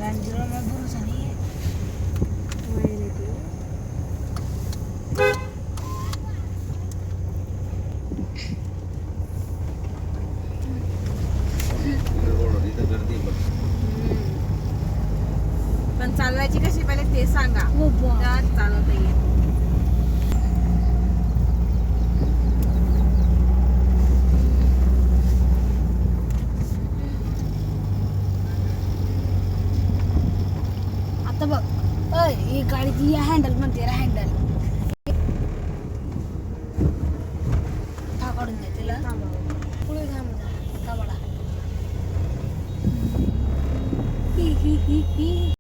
गांजीला मला भरोसा नाही आहे. पण चालवायची कशी पहिले ते सांगा. तर चालवता येईल. आता बघ ही गाडीची हँडल म्हणते हँडल काढून दे तिला पुढे थांबा. ही